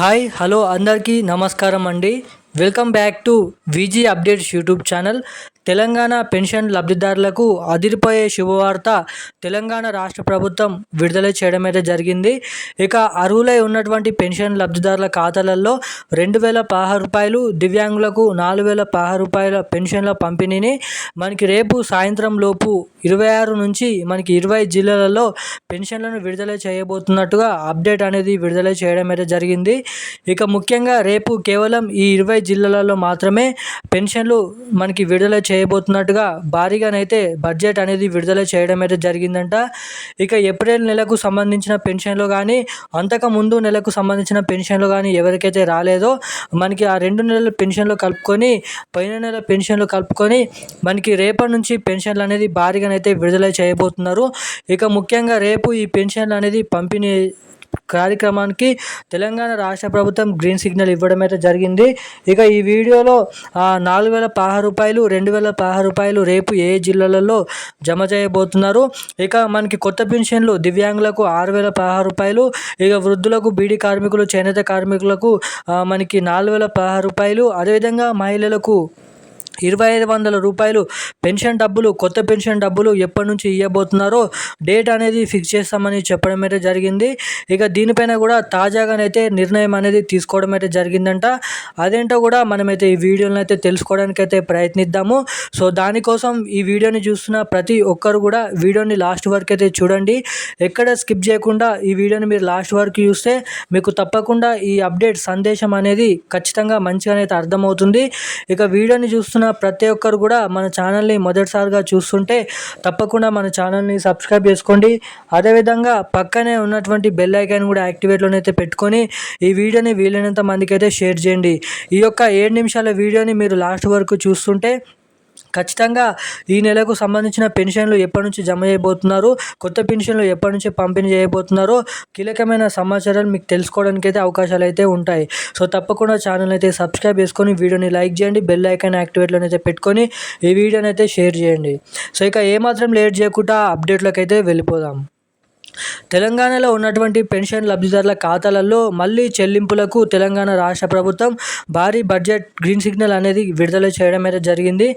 Hi hello అందరికీ నమస్కారం అండి. Welcome back to Viji updates YouTube channel. Telangana pension లబ్ధిదారులకు అదిరిపోయే శుభవార్త తెలంగాణ రాష్ట్ర ప్రభుత్వం విడుదల చేయడం అయితే జరిగింది. ఇక అర్హులై ఉన్నటువంటి పెన్షన్ లబ్ధిదారుల ఖాతాలలో 2,016 రూపాయలు, దివ్యాంగులకు 4,016 రూపాయల పెన్షన్ల పంపిణీని మనకి రేపు సాయంత్రం లోపు 26 నుంచి మనకి 20 జిల్లాలలో పెన్షన్లను విడుదల చేయబోతున్నట్టుగా అప్డేట్ అనేది విడుదల చేయడం అయితే జరిగింది. ఇక ముఖ్యంగా రేపు కేవలం ఈ 20 జిల్లాలలో మాత్రమే పెన్షన్లు మనకి విడుదల చేయబోతున్నట్టుగా భారీగానైతే బడ్జెట్ అనేది విడుదల చేయడం అయితే జరిగిందంట. ఇక ఏప్రిల్ నెలకు సంబంధించిన పెన్షన్లు కానీ, అంతకుముందు నెలకు సంబంధించిన పెన్షన్లు కానీ ఎవరికైతే రాలేదో మనకి ఆ 2 నెలల పెన్షన్లు కలుపుకొని, పోయిన నెల పెన్షన్లు కలుపుకొని మనకి రేపటి నుంచి పెన్షన్లు అనేది భారీగానైతే విడుదల చేయబోతున్నారు. ఇక ముఖ్యంగా రేపు ఈ పెన్షన్లు అనేది పంపిణీ కార్యక్రమానికి తెలంగాణ రాష్ట్ర ప్రభుత్వం గ్రీన్ సిగ్నల్ ఇవ్వడం అయితే జరిగింది. ఇక ఈ వీడియోలో 4,016 రూపాయలు, 2,016 రూపాయలు రేపు ఏ జిల్లాలలో జమ చేయబోతున్నారు. ఇక మనకి కొత్త పెన్షన్లు దివ్యాంగులకు 6,016 రూపాయలు, ఇక వృద్ధులకు, బీడీ కార్మికులు, చేనేత కార్మికులకు మనకి 4,016 రూపాయలు, అదేవిధంగా మహిళలకు 2,500 రూపాయలు పెన్షన్ డబ్బులు, కొత్త పెన్షన్ డబ్బులు ఎప్పటి నుంచి ఇవ్వబోతున్నారో డేట్ అనేది ఫిక్స్ చేస్తామని చెప్పడం అయితే జరిగింది. ఇక దీనిపైన కూడా తాజాగానైతే నిర్ణయం అనేది తీసుకోవడం అయితే జరిగిందంట. అదేంటో కూడా మనమైతే ఈ వీడియోని అయితే తెలుసుకోవడానికి అయితే ప్రయత్నిద్దాము. సో దానికోసం ఈ వీడియోని చూస్తున్న ప్రతి ఒక్కరు కూడా వీడియోని లాస్ట్ వరకు అయితే చూడండి. ఎక్కడ స్కిప్ చేయకుండా ఈ వీడియోని మీరు లాస్ట్ వరకు చూస్తే మీకు తప్పకుండా ఈ అప్డేట్ సందేశం అనేది ఖచ్చితంగా మంచిగానే అయితే అర్థమవుతుంది. ఇక వీడియోని చూస్తున్న ప్రతి ఒక్కరు కూడా మన ఛానల్ని మొదటిసారిగా చూస్తుంటే తప్పకుండా మన ఛానల్ని సబ్స్క్రైబ్ చేసుకోండి. అదేవిధంగా పక్కనే ఉన్నటువంటి బెల్ ఐకాన్ కూడా యాక్టివేట్లోనైతే పెట్టుకొని ఈ వీడియోని వీలైనంత మందికి అయితే షేర్ చేయండి. ఈ యొక్క 7 నిమిషాల వీడియోని మీరు లాస్ట్ వరకు చూస్తుంటే ఖచ్చితంగా ఈ నెలకు సంబంధించిన పెన్షన్లు ఎప్పటి నుంచి జమ చేయబోతున్నారు, కొత్త పెన్షన్లు ఎప్పటి నుంచి పంపిణీ చేయబోతున్నారో కీలకమైన సమాచారాలు మీకు తెలుసుకోవడానికి అయితే అవకాశాలు అయితే ఉంటాయి. సో తప్పకుండా ఛానల్ అయితే సబ్స్క్రైబ్ చేసుకొని వీడియోని లైక్ చేయండి, బెల్ ఐకాన్ యాక్టివేట్లో అయితే పెట్టుకొని ఈ వీడియోని అయితే షేర్ చేయండి. సో ఇక ఏమాత్రం లేట్ చేయకుండా అప్డేట్లోకి అయితే వెళ్ళిపోదాం. తెలంగాణలో ఉన్నటువంటి పెన్షన్ లబ్ధిదారుల ఖాతాలలో మళ్ళీ చెల్లింపులకు తెలంగాణ రాష్ట్ర ప్రభుత్వం భారీ బడ్జెట్ గ్రీన్ సిగ్నల్ అనేది విడుదల చేయడం అయితే జరిగింది.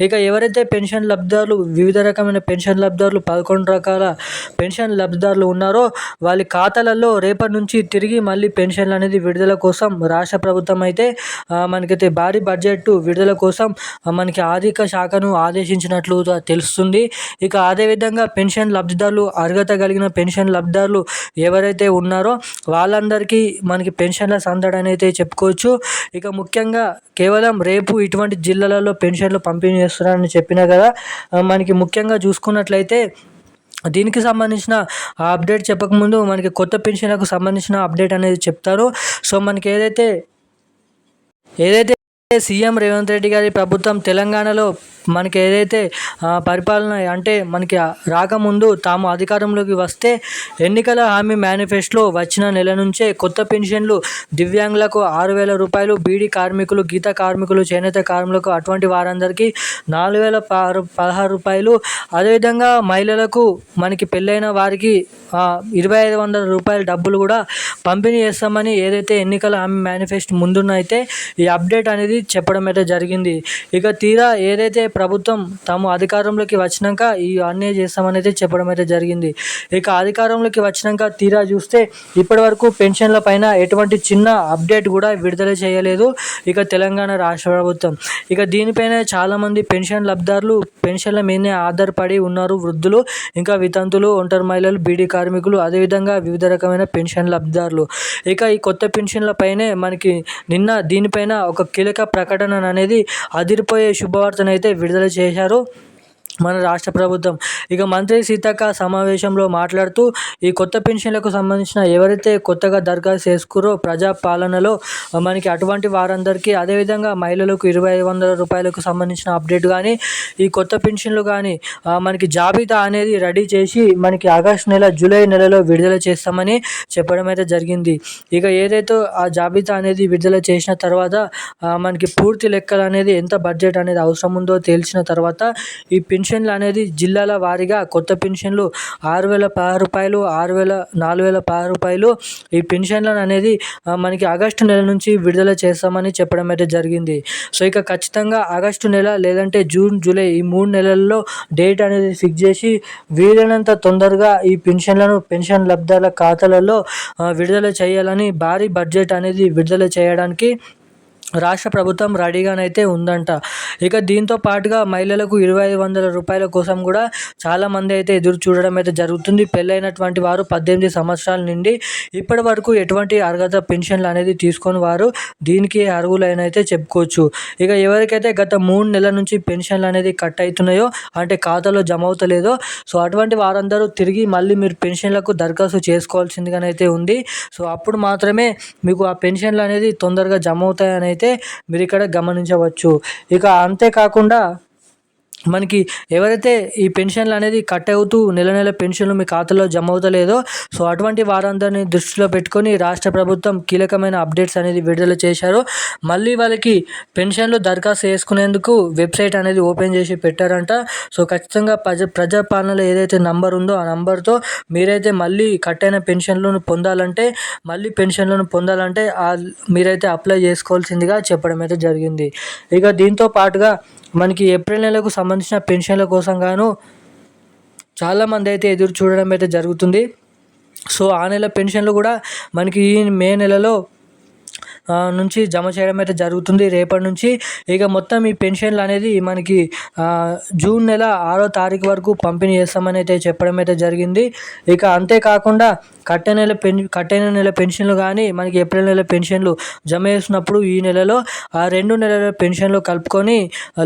ఇక ఎవరైతే పెన్షన్ లబ్ధిదారులు, వివిధ రకమైన పెన్షన్ లబ్ధిదారులు, 11 రకాల పెన్షన్ లబ్ధిదారులు ఉన్నారో వాళ్ళ ఖాతాలలో రేపటి నుంచి తిరిగి మళ్ళీ పెన్షన్లు అనేది విడుదల కోసం రాష్ట్ర ప్రభుత్వం అయితే మనకైతే భారీ బడ్జెట్ విడుదల కోసం మనకి ఆర్థిక శాఖను ఆదేశించినట్లు తెలుస్తుంది. ఇక అదేవిధంగా పెన్షన్ లబ్ధిదారులు, అర్హత కలిగిన పెన్షన్ లబ్ధిదారులు ఎవరైతే ఉన్నారో వాళ్ళందరికీ మనకి పెన్షన్ల సందడి అయితే చెప్పుకోవచ్చు. ఇక ముఖ్యంగా కేవలం రేపు ఇటువంటి జిల్లాలలో పెన్షన్లు పంపిణీ చేస్తున్నారని చెప్పినా కదా, మనకి ముఖ్యంగా చూసుకున్నట్లయితే దీనికి సంబంధించిన అప్డేట్ చెప్పకముందు మనకి కొత్త పెన్షన్లకు సంబంధించిన అప్డేట్ అనేది చెప్తారు. సో మనకి ఏదైతే సీఎం రేవంత్ రెడ్డి గారి ప్రభుత్వం తెలంగాణలో మనకి ఏదైతే పరిపాలన అంటే మనకి రాకముందు తాము అధికారంలోకి వస్తే ఎన్నికల హామీ మేనిఫెస్టోలో వచ్చిన నెల నుంచే కొత్త పెన్షన్లు దివ్యాంగులకు 6,000 రూపాయలు, బీడీ కార్మికులు, గీత కార్మికులు, చేనేత కార్మికులకు అటువంటి వారందరికీ 4,016 రూపాయలు, అదేవిధంగా మహిళలకు మనకి పెళ్ళైన వారికి 2,500 రూపాయల డబ్బులు కూడా పంపిణీ చేస్తామని ఏదైతే ఎన్నికల హామీ మేనిఫెస్టో ముందున్న అయితే ఈ అప్డేట్ అనేది చెప్పడం అయితే జరిగింది. ఇక తీరా ఏదైతే ప్రభుత్వం తాము అధికారంలోకి వచ్చినాక ఇవన్నీ చేస్తామని అయితే చెప్పడం అయితే జరిగింది. ఇక అధికారంలోకి వచ్చినాక తీరా చూస్తే ఇప్పటి వరకు పెన్షన్ల పైన ఎటువంటి చిన్న అప్డేట్ కూడా విడుదల చేయలేదు ఇక తెలంగాణ రాష్ట్ర ప్రభుత్వం. ఇక దీనిపైన చాలామంది పెన్షన్ లబ్ధిదారులు పెన్షన్ల మీదనే ఆధారపడి ఉన్నారు. వృద్ధులు, ఇంకా వితంతులు, ఒంటరి మహిళలు, బీడీ కార్మికులు, అదేవిధంగా వివిధ రకమైన పెన్షన్ లబ్ధిదారులు. ఇక ఈ కొత్త పెన్షన్ల పైనే మనకి నిన్న దీనిపైన ఒక కీలక ప్రకటన అనేది అదిరిపోయే శుభవార్తను అయితే విడుదల చేశారు మన రాష్ట్ర ప్రభుత్వం. ఇక మంత్రి సీతక్క సమావేశంలో మాట్లాడుతూ ఈ కొత్త పెన్షన్లకు సంబంధించిన ఎవరైతే కొత్తగా దరఖాస్తు చేసుకురో ప్రజా పాలనలో మనకి అటువంటి వారందరికీ, అదేవిధంగా మహిళలకు 2,500 రూపాయలకు సంబంధించిన అప్డేట్ కానీ, ఈ కొత్త పెన్షన్లు కానీ మనకి జాబితా అనేది రెడీ చేసి మనకి ఆగస్టు నెల, జూలై నెలలో విడుదల చేస్తామని చెప్పడం అయితే జరిగింది. ఇక ఏదైతే ఆ జాబితా అనేది విడుదల చేసిన తర్వాత మనకి పూర్తి లెక్కలు అనేది ఎంత బడ్జెట్ అనేది అవసరం ఉందో తేల్చిన తర్వాత ఈ పెన్షన్ పెన్షన్లు అనేది జిల్లాల వారీగా కొత్త పెన్షన్లు 6,016 రూపాయలు, 4,016 రూపాయలు ఈ పెన్షన్లను అనేది మనకి ఆగస్టు నెల నుంచి విడుదల చేస్తామని చెప్పడం అయితే జరిగింది. సో ఇక ఖచ్చితంగా ఆగస్టు నెల లేదంటే జూన్, జూలై ఈ 3 నెలల్లో డేట్ అనేది ఫిక్స్ చేసి వీలైనంత తొందరగా ఈ పెన్షన్ లబ్ధిదారుల ఖాతాలలో విడుదల చేయాలని భారీ బడ్జెట్ అనేది విడుదల చేయడానికి రాష్ట్ర ప్రభుత్వం రెడీగానైతే ఉందంట. ఇక దీంతో పాటుగా మహిళలకు 2,500 రూపాయల కోసం కూడా చాలామంది అయితే ఎదురు చూడడం అయితే జరుగుతుంది. పెళ్ళైనటువంటి వారు 18 సంవత్సరాల నుండి ఇప్పటి వరకు ఎటువంటి అర్హత పెన్షన్లు అనేది తీసుకొని వారు దీనికి అర్హులైన అయితే చెప్పుకోవచ్చు. ఇక ఎవరికైతే గత 3 నెలల నుంచి పెన్షన్లు అనేది కట్ అవుతున్నాయో అంటే ఖాతాలో జమ అవుతలేదో సో అటువంటి వారందరూ తిరిగి మళ్ళీ మీరు పెన్షన్లకు దరఖాస్తు చేసుకోవాల్సిందిగానైతే ఉంది. సో అప్పుడు మాత్రమే మీకు ఆ పెన్షన్లు అనేది తొందరగా జమ అవుతాయని అయితే మీరు ఇక్కడ గమనించవచ్చు. ఇక అంతేకాకుండా మనకి ఎవరైతే ఈ పెన్షన్లు అనేది కట్ అవుతూ నెల పెన్షన్లు మీ ఖాతాలో జమ అవుతలేదో సో అటువంటి వారందరినీ దృష్టిలో పెట్టుకొని రాష్ట్ర ప్రభుత్వం కీలకమైన అప్డేట్స్ అనేది విడుదల చేశారు. మళ్ళీ వాళ్ళకి పెన్షన్లు దరఖాస్తు చేసుకునేందుకు వెబ్సైట్ అనేది ఓపెన్ చేసి పెట్టారంట. సో ఖచ్చితంగా ప్రజాపాలనలో ఏదైతే నంబర్ ఉందో ఆ నంబర్తో మీరైతే మళ్ళీ కట్ అయిన పెన్షన్లను పొందాలంటే మీరైతే అప్లై చేసుకోవాల్సిందిగా చెప్పడం అయితే జరిగింది. ఇక దీంతో పాటుగా మనకి ఏప్రిల్ నెలకు సంబంధించిన పెన్షన్ల కోసం గాను చాలామంది అయితే ఎదురు చూడడం అయితే జరుగుతుంది. సో ఆ నెల పెన్షన్లు కూడా మనకి ఈ మే నెలలో నుంచి జమ చేయడం అయితే జరుగుతుంది రేపటి నుంచి. ఇక మొత్తం ఈ పెన్షన్లు అనేది మనకి జూన్ నెల 6వ తారీఖు వరకు పంపిణీ చేస్తామని అయితే చెప్పడం అయితే జరిగింది. ఇక అంతేకాకుండా కట్టైన నెల పెన్షన్లు కానీ మనకి ఏప్రిల్ నెల పెన్షన్లు జమ చేసినప్పుడు ఈ నెలలో ఆ 2 నెలల పెన్షన్లు కలుపుకొని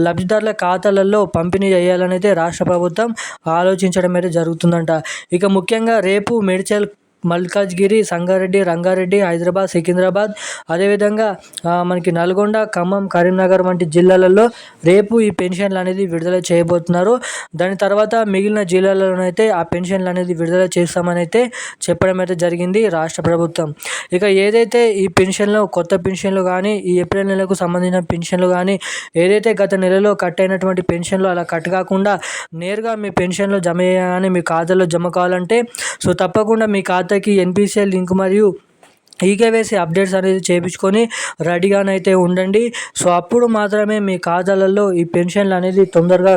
లబ్ధిదారుల ఖాతాలలో పంపిణీ చేయాలని అయితే రాష్ట్ర ప్రభుత్వం ఆలోచించడం అయితే జరుగుతుందంట. ఇక ముఖ్యంగా రేపు మేడ్చల్, మల్కాజ్గిరి, సంగారెడ్డి, రంగారెడ్డి, హైదరాబాద్, సికింద్రాబాద్ అదేవిధంగా మనకి నల్గొండ, ఖమ్మం, కరీంనగర్ వంటి జిల్లాలలో రేపు ఈ పెన్షన్లు అనేది విడుదల చేయబోతున్నారు. దాని తర్వాత మిగిలిన జిల్లాలలోనైతే ఆ పెన్షన్లు అనేది విడుదల చేస్తామని అయితే చెప్పడం అయితే జరిగింది రాష్ట్ర ప్రభుత్వం. ఇక ఏదైతే ఈ పెన్షన్లు కొత్త పెన్షన్లు కానీ ఈ ఏప్రిల్ నెలకు సంబంధించిన పెన్షన్లు కానీ ఏదైతే గత నెలలో కట్ అయినటువంటి పెన్షన్లు అలా కట్ కాకుండా నేరుగా మీ పెన్షన్లు జమ చేయగానే మీ ఖాతాలో జమ కావాలంటే సో తప్పకుండా మీ ఖాతాకి ఎన్పిసిఐ లింక్ మరియు ఈకేవైసీ అప్డేట్స్ అనేది చేయించుకొని రెడీగానైతే ఉండండి. సో అప్పుడు మాత్రమే మీ ఖాతాలలో ఈ పెన్షన్లు అనేది తొందరగా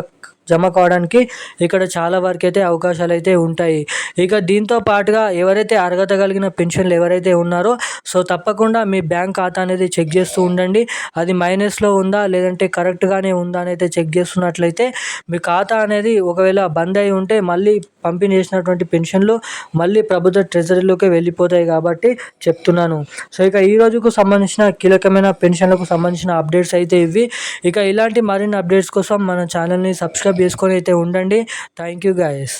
జమ కావడానికి ఇక్కడ చాలా వరకు అయితే అవకాశాలు అయితే ఉంటాయి. ఇక దీంతో పాటుగా ఎవరైతే అర్హత కలిగిన పెన్షన్లు ఎవరైతే ఉన్నారో సో తప్పకుండా మీ బ్యాంక్ ఖాతా అనేది చెక్ చేస్తూ ఉండండి. అది మైనస్లో ఉందా లేదంటే కరెక్ట్గానే ఉందా అని అయితే చెక్ చేస్తున్నట్లయితే మీ ఖాతా అనేది ఒకవేళ బంద్ అయి ఉంటే మళ్ళీ పంపిణీ చేసినటువంటి పెన్షన్లు మళ్ళీ ప్రభుత్వ ట్రెజరీలోకి వెళ్ళిపోతాయి కాబట్టి చెప్తున్నాను. సో ఇక ఈ రోజుకు సంబంధించిన కీలకమైన పెన్షన్లకు సంబంధించిన అప్డేట్స్ అయితే ఇవి. ఇక ఇలాంటి మరిన్ని అప్డేట్స్ కోసం మన ఛానల్ని సబ్స్క్రైబ్ చేసుకొని అయితే ఉండండి. Thank you guys.